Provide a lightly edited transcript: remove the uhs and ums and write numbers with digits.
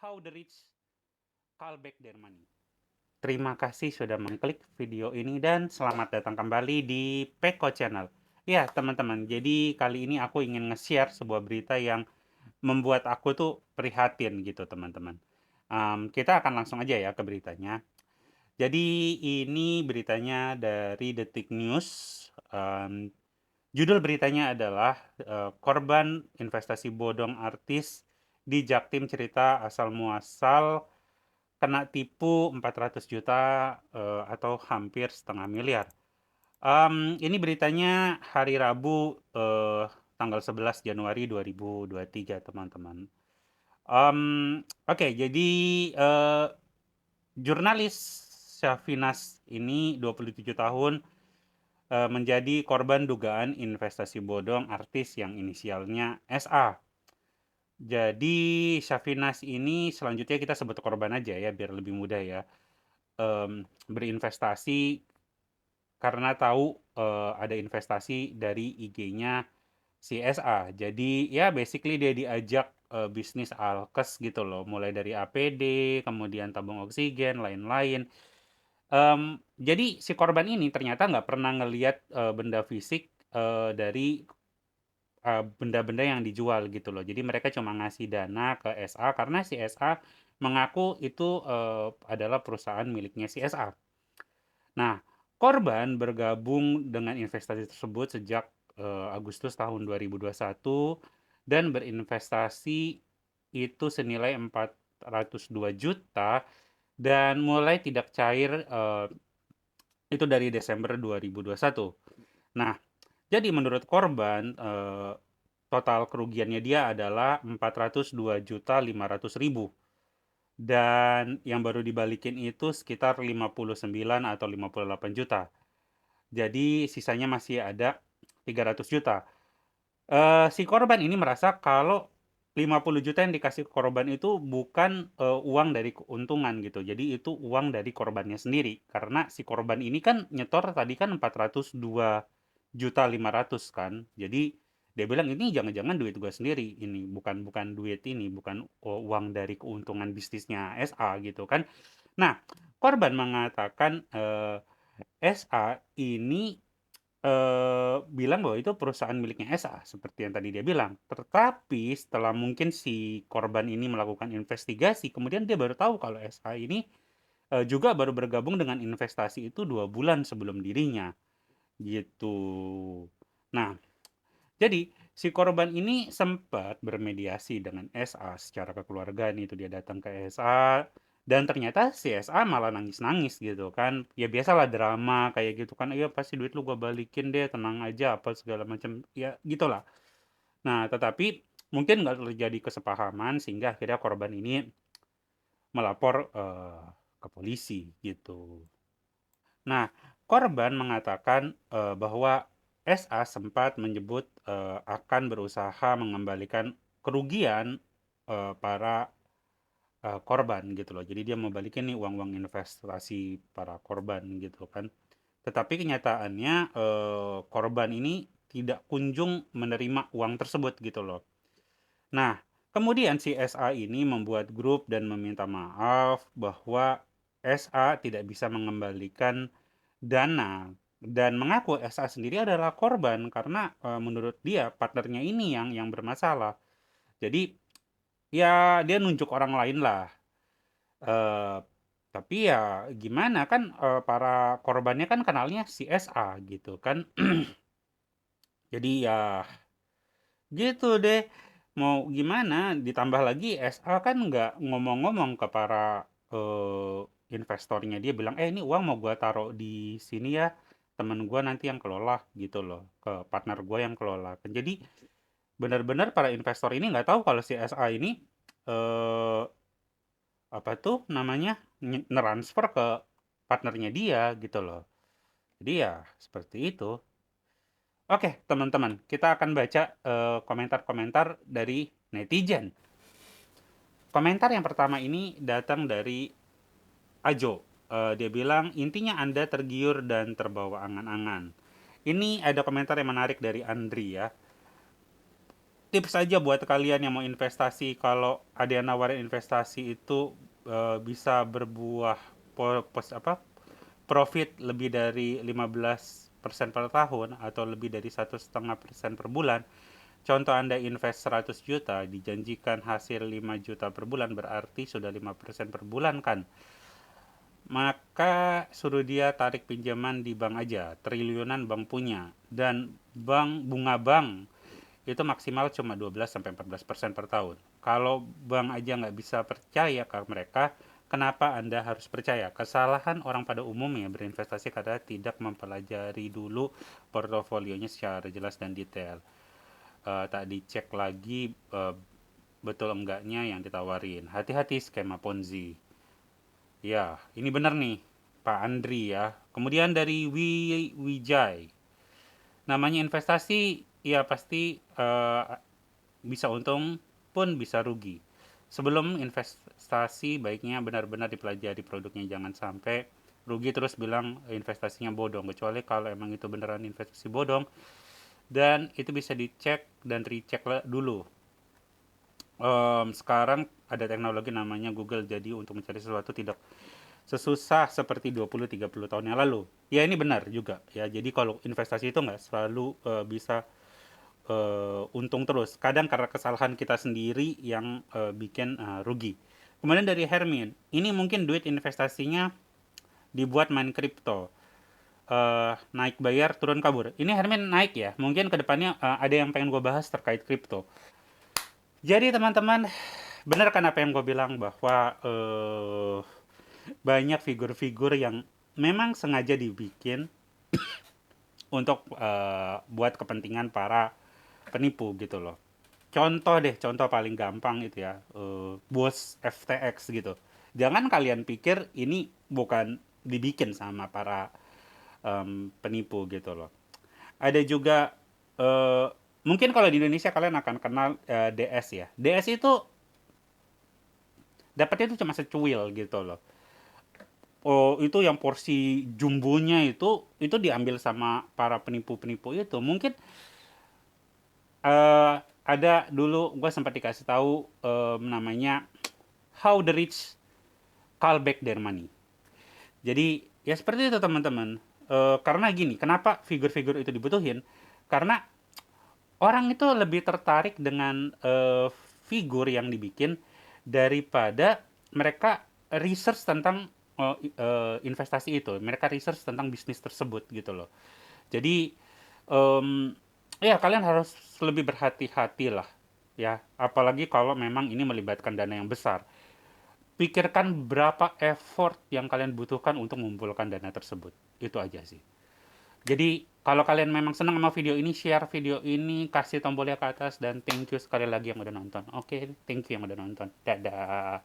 How the Rich Call Back Their Money. Terima kasih sudah mengklik video ini dan selamat datang kembali di Peko Channel. Ya teman-teman, jadi kali ini aku ingin nge-share sebuah berita yang membuat aku tuh prihatin gitu teman-teman. Kita akan langsung aja ya ke beritanya. Jadi ini beritanya dari Detik News. Judul beritanya adalah korban investasi bodong artis di Jaktim cerita asal muasal kena tipu 400 juta atau hampir setengah miliar. Ini beritanya hari Rabu tanggal 11 Januari 2023 teman-teman. Oke, jadi uh, jurnalis Syafinas ini 27 tahun menjadi korban dugaan investasi bodong artis yang inisialnya SA. Jadi Syafinas ini selanjutnya kita sebut korban aja ya biar lebih mudah ya. Berinvestasi karena tahu ada investasi dari IG-nya si SA. Jadi ya basically dia diajak bisnis alkes gitu loh, mulai dari APD, kemudian tabung oksigen, lain-lain. Jadi si korban ini ternyata nggak pernah ngelihat benda fisik dari benda-benda yang dijual gitu loh. Jadi mereka cuma ngasih dana ke SA karena si SA mengaku itu adalah perusahaan miliknya si SA. Nah, korban bergabung dengan investasi tersebut sejak Agustus tahun 2021 dan berinvestasi itu senilai 402 juta dan mulai tidak cair itu dari Desember 2021. Nah, jadi menurut korban total kerugiannya dia adalah 402.500.000 dan yang baru dibalikin itu sekitar 59 atau 58 juta. Jadi sisanya masih ada 300 juta. Si korban ini merasa kalau 50 juta yang dikasih korban itu bukan uang dari keuntungan gitu. Jadi itu uang dari korbannya sendiri. Karena si korban ini kan nyetor tadi kan 402.500.000 kan. Jadi dia bilang ini jangan-jangan duit gue sendiri ini bukan bukan duit ini bukan uang dari keuntungan bisnisnya SA gitu kan. Nah, korban mengatakan SA ini bilang bahwa itu perusahaan miliknya SA, seperti yang tadi dia bilang. Tetapi setelah mungkin si korban ini melakukan investigasi, kemudian dia baru tahu kalau SA ini juga baru bergabung dengan investasi itu 2 bulan sebelum dirinya, gitu. Nah, jadi si korban ini sempat bermediasi dengan SA secara kekeluargaan itu dia datang ke SA dan ternyata si SA malah nangis-nangis gitu kan. Ya biasalah drama kayak gitu kan. Iya pasti duit lu gua balikin deh, tenang aja apa segala macam. Ya gitulah. Nah, tetapi mungkin nggak terjadi kesepahaman sehingga akhirnya korban ini melapor ke polisi gitu. Nah, korban mengatakan bahwa SA sempat menyebut akan berusaha mengembalikan kerugian para korban gitu loh. Jadi dia mau balikin nih uang-uang investasi para korban gitu kan. Tetapi kenyataannya korban ini tidak kunjung menerima uang tersebut gitu loh. Nah, kemudian si SA ini membuat grup dan meminta maaf bahwa SA tidak bisa mengembalikan dana dan mengaku SA sendiri adalah korban karena menurut dia partnernya ini yang bermasalah. Jadi ya dia nunjuk orang lain lah. Eh, tapi ya gimana kan para korbannya kan kenalnya si SA gitu kan. Jadi ya gitu deh. Mau gimana? Ditambah lagi SA kan nggak ngomong-ngomong ke para investornya. Dia bilang, ini uang mau gua taruh di sini ya. Temen gua nanti yang kelola gitu loh. Ke partner gua yang kelola. Jadi benar-benar para investor ini nggak tahu kalau si SA ini eh, apa tuh namanya transfer ke partnernya dia gitu loh. Jadi ya seperti itu. Oke, teman-teman, kita akan baca komentar-komentar dari netizen. Komentar yang pertama ini datang dari Ajo. Dia bilang, intinya Anda tergiur dan terbawa angan-angan. Ini ada komentar yang menarik dari Andri ya. tips aja buat kalian yang mau investasi, kalau ada yang nawarin investasi itu bisa berbuah profit lebih dari 15% per tahun atau lebih dari 1,5% per bulan. Contoh Anda invest 100 juta, dijanjikan hasil 5 juta per bulan, berarti sudah 5% per bulan kan. Maka suruh dia tarik pinjaman di bank aja, triliunan bank punya. Dan bunga bank itu maksimal cuma 12-14% per tahun. Kalau bank aja nggak bisa percaya ke mereka, kenapa Anda harus percaya? Kesalahan orang pada umumnya berinvestasi karena tidak mempelajari dulu portofolionya secara jelas dan detail. Tak dicek lagi betul enggaknya yang ditawarin. Hati-hati skema Ponzi. Ya, ini benar nih, Pak Andri ya. Kemudian dari Wijay. Namanya investasi, ya pasti bisa untung pun bisa rugi. Sebelum investasi, baiknya benar-benar dipelajari produknya. Jangan sampai rugi terus bilang investasinya bodong. Kecuali kalau emang itu beneran investasi bodong, dan itu bisa dicek dan recheck dulu. Sekarang ada teknologi namanya Google, jadi untuk mencari sesuatu tidak sesusah seperti 20-30 tahun yang lalu. Ya ini benar juga ya. Jadi kalau investasi itu nggak selalu bisa untung terus. Kadang karena kesalahan kita sendiri yang bikin rugi. Kemudian dari Hermin, ini mungkin duit investasinya dibuat main kripto. Naik bayar turun kabur. Ini Hermin naik ya. Mungkin kedepannya ada yang pengen gue bahas terkait kripto. Jadi teman-teman, benar kan apa yang gue bilang bahwa banyak figur-figur yang memang sengaja dibikin untuk buat kepentingan para penipu gitu loh. Contoh deh, contoh paling gampang itu ya, bos FTX gitu. Jangan kalian pikir ini bukan dibikin sama para penipu gitu loh. Ada juga mungkin kalau di Indonesia kalian akan kenal DS ya. DS itu dapatnya itu cuma secuil gitu loh. Oh, itu yang porsi jumbonya itu diambil sama para penipu-penipu itu. Mungkin ada dulu gue sempat dikasih tahu namanya How the Rich Call Back Their Money. Jadi ya seperti itu teman-teman. Karena gini, kenapa figur-figur itu dibutuhin? Karena orang itu lebih tertarik dengan figur yang dibikin daripada mereka research tentang investasi itu. Mereka research tentang bisnis tersebut gitu loh. Jadi ya kalian harus lebih berhati-hati lah ya. Apalagi kalau memang ini melibatkan dana yang besar. Pikirkan berapa effort yang kalian butuhkan untuk mengumpulkan dana tersebut. Itu aja sih. Jadi kalau kalian memang senang sama video ini, share video ini, kasih tombolnya ke atas, dan thank you sekali lagi yang udah nonton. Oke, thank you yang udah nonton. Dadah.